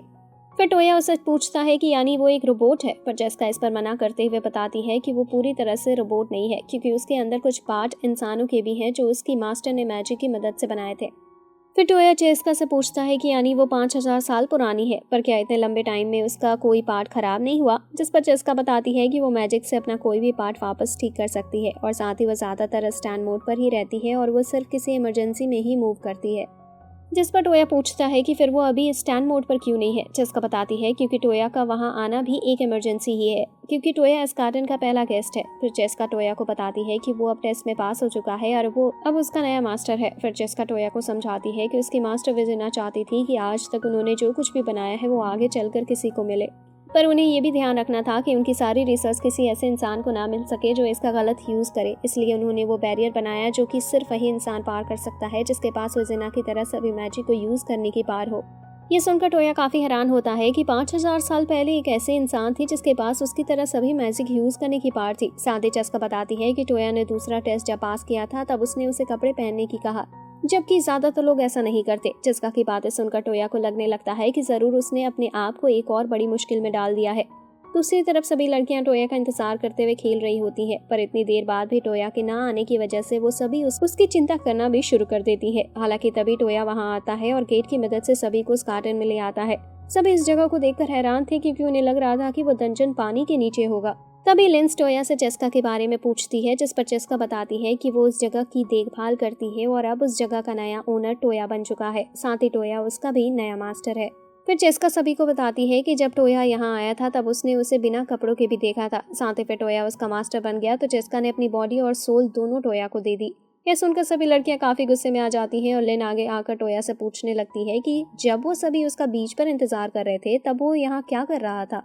फिर टोया उससे पूछता है कि यानी वो एक रोबोट है, पर चेस्का इस पर मना करते हुए बताती है कि वो पूरी तरह से रोबोट नहीं है क्योंकि उसके अंदर कुछ पार्ट इंसानों के भी हैं जो उसकी मास्टर ने मैजिक की मदद से बनाए थे। फिर टोया चेस्का से पूछता है कि यानी वो 5000 साल पुरानी है, पर क्या इतने लंबे टाइम में उसका कोई पार्ट खराब नहीं हुआ, जिस पर चेस्का बताती है कि वो मैजिक से अपना कोई भी पार्ट वापस ठीक कर सकती है और साथ ही वो ज्यादातर स्टैंड मोड पर ही रहती है और वो सिर्फ किसी इमरजेंसी में ही मूव करती है। जिस पर टोया पूछता है कि फिर वो अभी स्टैंड मोड पर क्यों नहीं है। चेस्का बताती है क्योंकि टोया का वहां आना भी एक इमरजेंसी ही है क्योंकि टोया इस गार्डन का पहला गेस्ट है। फिर चेस्का टोया को बताती है कि वो अब टेस्ट में पास हो चुका है और वो अब उसका नया मास्टर है। फिर चेस्का टोया को समझाती है कि उसकी मास्टर विजिना चाहती थी कि आज तक उन्होंने जो कुछ भी बनाया है वो आगे चलकर किसी को मिले, पर उन्हें ये भी ध्यान रखना था कि उनकी सारी रिसर्च किसी ऐसे इंसान को ना मिल सके जो इसका गलत यूज करे। इसलिए उन्होंने वो बैरियर बनाया जो कि सिर्फ वही इंसान पार कर सकता है जिसके पास विजिना की तरह सभी मैजिक को यूज करने की पार हो। ये सुनकर टोया काफी हैरान होता है कि 5000 साल पहले एक ऐसे इंसान थी जिसके पास उसकी तरह सभी मैजिक यूज करने की पार थी। साथ ही चेस्का बताती है कि टोया ने दूसरा टेस्ट जब पास किया था तब उसने उसे कपड़े पहनने की कहा, जबकि ज्यादातर लोग ऐसा नहीं करते। चेस्का की बातें सुनकर टोया को लगने लगता है कि जरूर उसने अपने आप को एक और बड़ी मुश्किल में डाल दिया है। दूसरी तरफ सभी लड़कियां टोया का इंतजार करते हुए खेल रही होती हैं, पर इतनी देर बाद भी टोया के ना आने की वजह से वो सभी उसकी चिंता करना भी शुरू कर देती है। हालांकि तभी टोया वहां आता है और गेट की मदद से सभी को उस गार्डन में ले आता है। सभी इस जगह को देखकर हैरान थे क्योंकि उन्हें लग रहा था कि वो डंजन पानी के नीचे होगा। तभी लिंस टोया से चेस्का के बारे में पूछती है, जिस पर चेस्का बताती है कि वो उस जगह की देखभाल करती है और अब उस जगह का नया ओनर टोया बन चुका है। साथ ही टोया उसका भी नया मास्टर है। फिर चेस्का सभी को बताती है कि जब टोया यहाँ आया था तब उसने उसे बिना कपड़ों के भी देखा था। साथ ही फिर टोया उसका मास्टर बन गया तो चेस्का ने अपनी बॉडी और सोल दोनों टोया को दे दी। यह सुनकर सभी लड़कियां काफी गुस्से में आ जाती हैं और लिन आगे आकर टोया से पूछने लगती है कि जब वो सभी उसका बीच पर इंतजार कर रहे थे तब वो यहाँ क्या कर रहा था।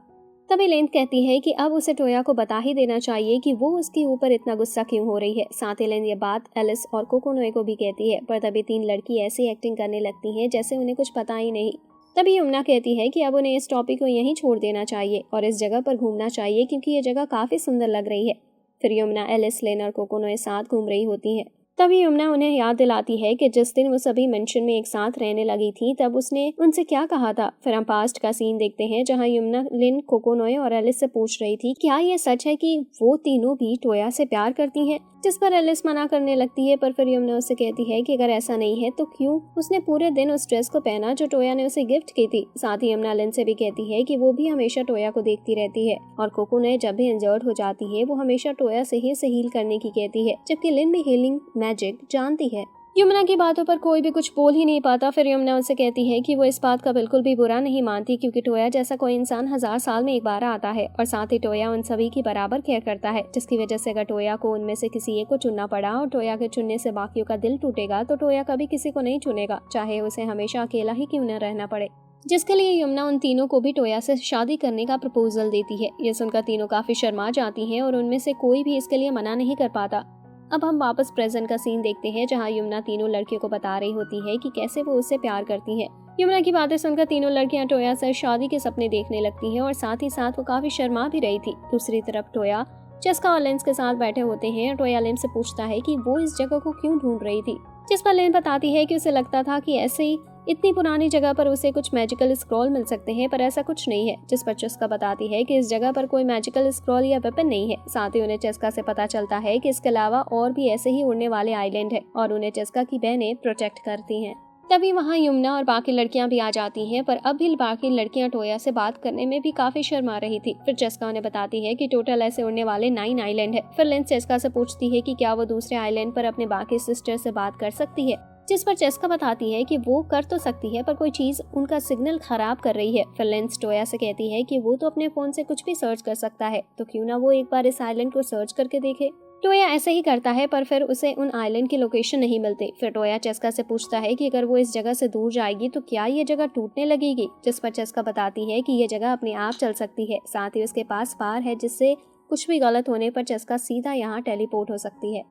तभी लेन कहती है कि अब उसे टोया को बता ही देना चाहिए कि वो उसके ऊपर इतना गुस्सा क्यों हो रही है। साथ ही लेन ये बात एलिस और कोकोनोए को भी कहती है, पर तभी तीन लड़की ऐसी एक्टिंग करने लगती हैं जैसे उन्हें कुछ पता ही नहीं। तभी यमुना कहती है कि अब उन्हें इस टॉपिक को यहीं छोड़ देना चाहिए और इस जगह पर घूमना चाहिए क्योंकि ये जगह काफी सुंदर लग रही है। फिर यमुना, एलिस, लेन और कोकोनोए साथ घूम रही होती हैं। तभी यमुना उन्हें याद दिलाती है कि जिस दिन वो सभी मेंशन में एक साथ रहने लगी थी तब उसने उनसे क्या कहा था। फिर हम पास्ट का सीन देखते हैं जहां यमुना लिन, कोकोनोए और एलिस से पूछ रही थी क्या ये सच है कि वो तीनों भी टोया से प्यार करती हैं, जिस पर एलिस मना करने लगती है। पर फिर यमुना उससे कहती है कि अगर ऐसा नहीं है तो क्यों उसने पूरे दिन उस ड्रेस को पहना जो टोया ने उसे गिफ्ट की थी। साथ ही यमुना लिन से भी कहती है कि वो भी हमेशा टोया को देखती रहती है और कोकोनोए जब भी इंजर्ड हो जाती है वो हमेशा टोया से ही हील करने की कहती है, जबकि लिन भी हीलिंग मैजिक जानती है। यमुना की बातों पर कोई भी कुछ बोल ही नहीं पाता। फिर यमुना उनसे कहती है कि वो इस बात का बिल्कुल भी बुरा नहीं मानती, क्योंकि टोया जैसा कोई इंसान 1000 साल में एक बार आता है और साथ ही टोया उन सभी की बराबर केयर करता है, जिसकी वजह से अगर टोया को उनमें से किसी एक को चुनना पड़ा और टोया के चुनने से बाकियों का दिल टूटेगा तो टोया कभी किसी को नहीं चुनेगा, चाहे उसे हमेशा अकेला ही क्यों न रहना पड़े। जिसके लिए यमुना उन तीनों को भी टोया से शादी करने का प्रपोजल देती है। ये सुनकर तीनों काफी शर्मा जाती हैं और उनमें से कोई भी इसके लिए मना नहीं कर पाता। अब हम वापस प्रेजेंट का सीन देखते हैं, जहां यमुना तीनों लड़कियों को बता रही होती है कि कैसे वो उससे प्यार करती हैं। यमुना की बातें सुनकर तीनों लड़कियां टोया से शादी के सपने देखने लगती हैं और साथ ही साथ वो काफी शर्मा भी रही थी। दूसरी तरफ टोया चेस्का और लेंस के साथ बैठे होते हैं। टोया लेंस से पूछता है कि वो इस जगह को क्यों ढूंढ रही थी, जिस पर लेन बताती है कि उसे लगता था कि ऐसे ही इतनी पुरानी जगह पर उसे कुछ मैजिकल स्क्रॉल मिल सकते हैं, पर ऐसा कुछ नहीं है। जिस पर चेस्का बताती है कि इस जगह पर कोई मैजिकल स्क्रॉल या वेपन नहीं है। साथ ही उन्हें चेस्का से पता चलता है कि इसके अलावा और भी ऐसे ही उड़ने वाले आइलैंड है और उन्हें चेस्का की बहनें प्रोटेक्ट करती हैं। तभी वहाँ यमुना और बाकी लड़कियां भी आ जाती हैं, पर अब भी बाकी लड़कियां टोया से बात करने में भी काफी शर्मा रही थी। फिर चेस्का उन्हें बताती है कि टोटल ऐसे उड़ने वाले 9 आइलैंड है। फिर लेंस चेस्का से पूछती है कि क्या वो दूसरे आइलैंड पर अपने बाकी सिस्टर से बात कर सकती है, जिस पर चेस्का बताती है कि वो कर तो सकती है, पर कोई चीज उनका सिग्नल खराब कर रही है। फिर लेंस टोया से कहती है कि वो तो अपने फोन से कुछ भी सर्च कर सकता है, तो क्यों ना वो एक बार इस आइलैंड को सर्च करके देखे। टोया ऐसे ही करता है, पर फिर उसे उन आइलैंड की लोकेशन नहीं मिलती। फिर टोया चेस्का से पूछता है कि अगर वो इस जगह से दूर जाएगी तो क्या ये जगह टूटने लगेगी, जिस पर चेस्का बताती है कि ये जगह अपने आप चल सकती है। साथ ही उसके पास पार है, जिससे कुछ भी गलत होने पर चेस्का सीधा यहाँ टेलीपोर्ट हो सकती है।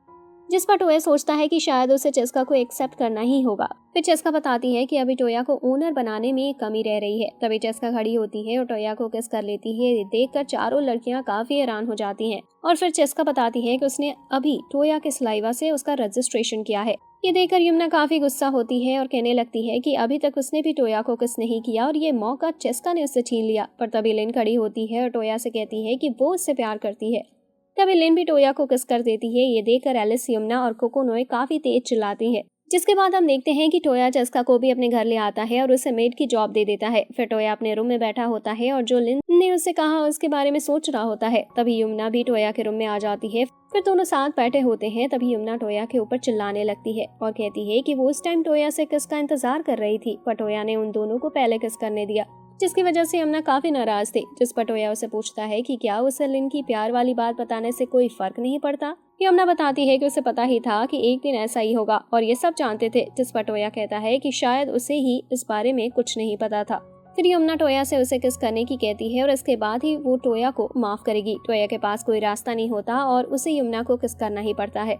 जिस पर टोया सोचता है कि शायद उसे चेस्का को एक्सेप्ट करना ही होगा। फिर चेस्का बताती है कि अभी टोया को ओनर बनाने में एक कमी रह रही है। तभी चेस्का खड़ी होती है और टोया को किस कर लेती है। ये देखकर चारों लड़कियां काफी हैरान हो जाती हैं और फिर चेस्का बताती है कि उसने अभी टोया के सलाइवा से उसका रजिस्ट्रेशन किया है। ये देखकर यमुना काफी गुस्सा होती है और कहने लगती है कि अभी तक उसने भी टोया को किस नहीं किया और ये मौका चेस्का ने उससे छीन लिया। पर तभी लिन खड़ी होती है और टोया से कहती है कि वो उससे प्यार करती है। तभी लिन भी टोया को किस कर देती है। ये देखकर एलिस, यमुना और कोकोनोए काफी तेज चिल्लाती है। जिसके बाद हम देखते हैं कि टोया चेस्का को भी अपने घर ले आता है और उसे मेड की जॉब दे देता है। फिर टोया अपने रूम में बैठा होता है और जो लिन ने उसे कहा उसके बारे में सोच रहा होता है। तभी यमुना भी टोया के रूम में आ जाती है। फिर दोनों साथ बैठे होते हैं। तभी यमुना टोया के ऊपर चिल्लाने लगती है और कहती है कि वो उस टाइम टोया से किस का इंतजार कर रही थी, पर टोया ने उन दोनों को पहले किस करने दिया, जिसकी वजह से यमुना काफी नाराज थी। जिस पर टोया उसे पूछता है कि क्या उसे लिन की प्यार वाली बात बताने से कोई फर्क नहीं पड़ता। यमुना बताती है कि उसे पता ही था कि एक दिन ऐसा ही होगा और ये सब जानते थे। जिस पर टोया कहता है कि शायद उसे ही इस बारे में कुछ नहीं पता था। फिर यमुना टोया से उसे किस करने की कहती है और इसके बाद ही वो टोया को माफ करेगी। टोया के पास कोई रास्ता नहीं होता और उसे यमुना को किस करना ही पड़ता है,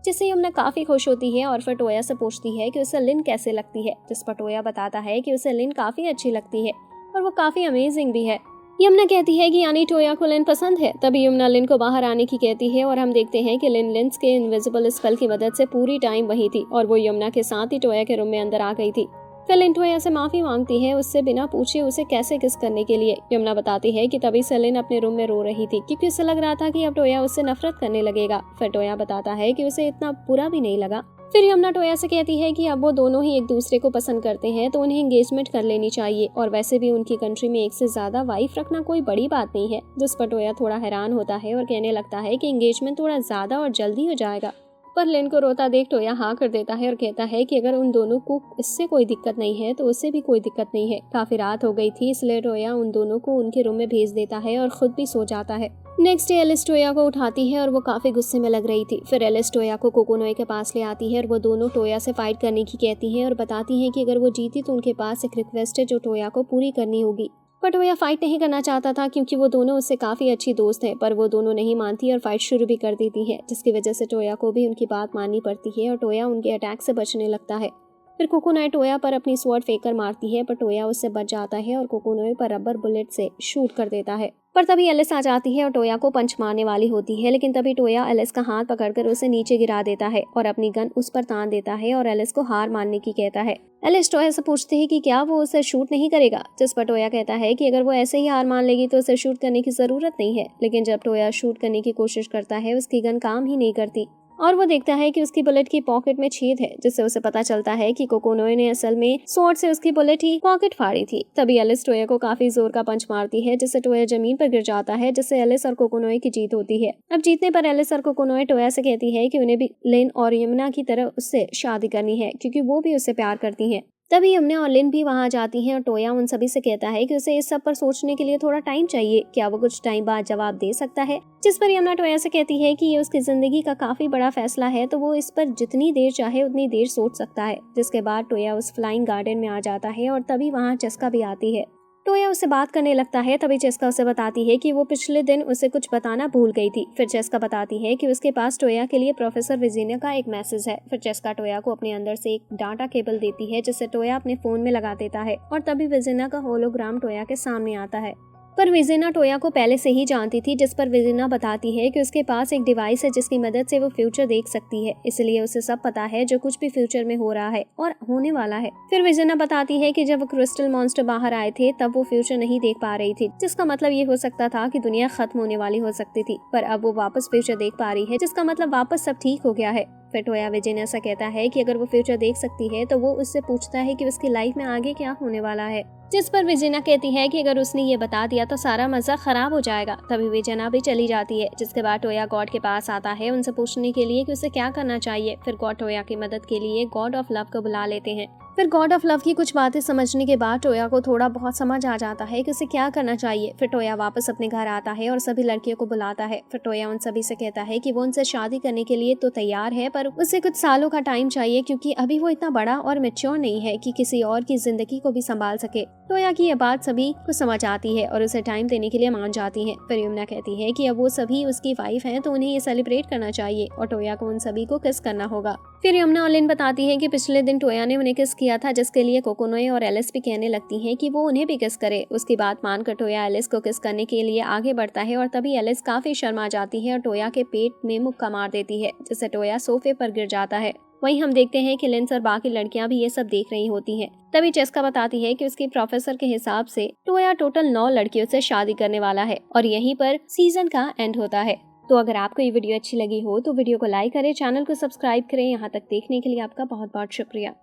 जिससे यमुना काफी खुश होती है और फिर टोया से पूछती है कि उसे लिन कैसे लगती है। जिस पर टोया बताता है कि उसे लिन काफी अच्छी लगती है और वो काफी अमेजिंग भी है। यमुना कहती है कि यानी टोया को लिन पसंद है। तभी यमुना लिन को बाहर आने की कहती है और हम देखते हैं कि लिन लेंस के इनविजिबल स्पेल की मदद से पूरी टाइम वही थी और वो यमुना के साथ ही टोया के रूम में अंदर आ गई थी। फिर लिन टोया से माफी मांगती है उससे बिना पूछे उसे कैसे किस करने के लिए। यमुना बताती है कि तभी से लिन अपने रूम में रो रही थी, क्योंकि उसे लग रहा था कि अब टोया उससे नफरत करने लगेगा। फिर टोया बताता है कि उसे इतना बुरा भी नहीं लगा। फिर यमुना टोया से कहती है कि अब वो दोनों ही एक दूसरे को पसंद करते हैं तो उन्हें एंगेजमेंट कर लेनी चाहिए, और वैसे भी उनकी कंट्री में एक से ज्यादा वाइफ रखना कोई बड़ी बात नहीं है। जिस पर टोया थोड़ा हैरान होता है और कहने लगता है कि एंगेजमेंट थोड़ा ज्यादा और जल्दी हो जाएगा। पर लिन को रोता देख टोया हाँ कर देता है और कहता है कि अगर उन दोनों को इससे कोई दिक्कत नहीं है तो उससे भी कोई दिक्कत नहीं है। काफी रात हो गई थी, इसलिए टोया उन दोनों को उनके रूम में भेज देता है और खुद भी सो जाता है। नेक्स्ट डे एलिस टोया को उठाती है और वो काफी गुस्से में लग रही थी। फिर एलिस टोया को कोकोनोए के पास ले आती है और वो दोनों टोया से फाइट करने की कहती हैं और बताती हैं कि अगर वो जीती तो उनके पास एक रिक्वेस्ट है जो टोया को पूरी करनी होगी। पर टोया फाइट नहीं करना चाहता था क्योंकि वो दोनों उससे काफी अच्छी दोस्त हैं, पर वो दोनों नहीं मानती और फाइट शुरू भी कर देती है, जिसकी वजह से टोया को भी उनकी बात माननी पड़ती है और टोया उनके अटैक से बचने लगता है। फिर कोकोनोए टोया पर अपनी स्वॉर्ड फेंककर मारती है, पर टोया उससे बच जाता है और कोकोनोए पर रबर बुलेट से शूट कर देता है। पर तभी एलिस आ जाती है और टोया को पंच मारने वाली होती है, लेकिन तभी टोया एलिस का हाथ पकड़कर उसे नीचे गिरा देता है और अपनी गन उस पर तान देता है और एलिस को हार मानने की कहता है। एलिस टोया से पूछती है कि क्या वो उसे शूट नहीं करेगा, जिस पर टोया कहता है कि अगर वो ऐसे ही हार मान लेगी तो उसे शूट करने की जरूरत नहीं है। लेकिन जब टोया शूट करने की कोशिश करता है उसकी गन काम ही नहीं करती और वो देखता है कि उसकी बुलेट की पॉकेट में छेद है, जिससे उसे पता चलता है कि कोकोनोए ने असल में स्वॉर्ड से उसकी बुलेट ही पॉकेट फाड़ी थी। तभी एलिस टोया को काफी जोर का पंच मारती है, जिससे टोया जमीन पर गिर जाता है, जिससे एलिस और कोकोनोए की जीत होती है। अब जीतने पर एलिस और कोकोनोए टोया से कहती है कि उन्हें भी लिन और यमुना की तरह उससे शादी करनी है, क्योंकि वो भी उससे प्यार करती हैं। तभी यमुना और लिन भी वहां जाती हैं और टोया उन सभी से कहता है कि उसे इस सब पर सोचने के लिए थोड़ा टाइम चाहिए, क्या वो कुछ टाइम बाद जवाब दे सकता है। जिस पर यमुना टोया से कहती है कि ये उसकी जिंदगी का काफी बड़ा फैसला है, तो वो इस पर जितनी देर चाहे उतनी देर सोच सकता है। जिसके बाद टोया उस फ्लाइंग गार्डन में आ जाता है और तभी वहाँ चेस्का भी आती है। टोया उससे बात करने लगता है, तभी चेस्का उसे बताती है कि वो पिछले दिन उसे कुछ बताना भूल गई थी। फिर चेस्का बताती है कि उसके पास टोया के लिए प्रोफेसर विजिनिया का एक मैसेज है। फिर चेस्का टोया को अपने अंदर से एक डाटा केबल देती है, जिसे टोया अपने फोन में लगा देता है और तभी विजिनिया का होलोग्राम टोया के सामने आता है। पर विजिना टोया को पहले से ही जानती थी, जिस पर विजिना बताती है कि उसके पास एक डिवाइस है जिसकी मदद से वो फ्यूचर देख सकती है, इसलिए उसे सब पता है जो कुछ भी फ्यूचर में हो रहा है और होने वाला है। फिर विजिना बताती है कि जब क्रिस्टल मॉन्स्टर बाहर आए थे तब वो फ्यूचर नहीं देख पा रही थी, जिसका मतलब ये हो सकता था कि दुनिया खत्म होने वाली हो सकती थी, पर अब वो वापस फ्यूचर देख पा रही है, जिसका मतलब वापस सब ठीक हो गया है। फिर टोया विजिना से कहता है कि अगर वो फ्यूचर देख सकती है तो वो उससे पूछता है कि उसकी लाइफ में आगे क्या होने वाला है, जिस पर विजिना कहती है कि अगर उसने ये बता दिया तो सारा मजा खराब हो जाएगा। तभी विजिना भी चली जाती है। जिसके बाद टोया गॉड के पास आता है उनसे पूछने के लिए कि उसे क्या करना चाहिए। फिर गॉड टोया की मदद के लिए गॉड ऑफ लव को बुला लेते हैं। फिर गॉड ऑफ लव की कुछ बातें समझने के बाद टोया को थोड़ा बहुत समझ आ जाता है कि उसे क्या करना चाहिए। फिर टोया वापस अपने घर आता है और सभी लड़कियों को बुलाता है। फिर टोया उन सभी से कहता है कि वो उनसे शादी करने के लिए तो तैयार है, पर उसे कुछ सालों का टाइम चाहिए, क्योंकि अभी वो इतना बड़ा और मैच्योर नहीं है कि किसी और की जिंदगी को भी संभाल सके। टोया की ये बात सभी को समझ आती है और उसे टाइम देने के लिए मान जाती है। फिर यमुना कहती है कि अब वो सभी उसकी वाइफ हैं, तो उन्हें ये सेलिब्रेट करना चाहिए और टोया को उन सभी को किस करना होगा। फिर यमुना और लिन बताती है कि पिछले दिन टोया ने उन्हें किस किया था, जिसके लिए कोकोनोए और एलिस भी कहने लगती हैं कि वो उन्हें भी किस करे। उसकी बात मानकर टोया एलिस को किस करने के लिए आगे बढ़ता है और तभी एलिस काफी शर्मा जाती है और टोया के पेट में मुक्का मार देती है, जिससे टोया सोफे पर गिर जाता है। वहीं हम देखते हैं कि लिंस और बाकी लड़कियां भी ये सब देख रही होती हैं। तभी चेस्का बताती है कि उसकी प्रोफेसर के हिसाब से टोया टोटल 9 लड़कियों से शादी करने वाला है और यहीं पर सीजन का एंड होता है। तो अगर आपको ये वीडियो अच्छी लगी हो तो वीडियो को लाइक करें, चैनल को सब्सक्राइब करें। यहाँ तक देखने के लिए आपका बहुत बहुत शुक्रिया।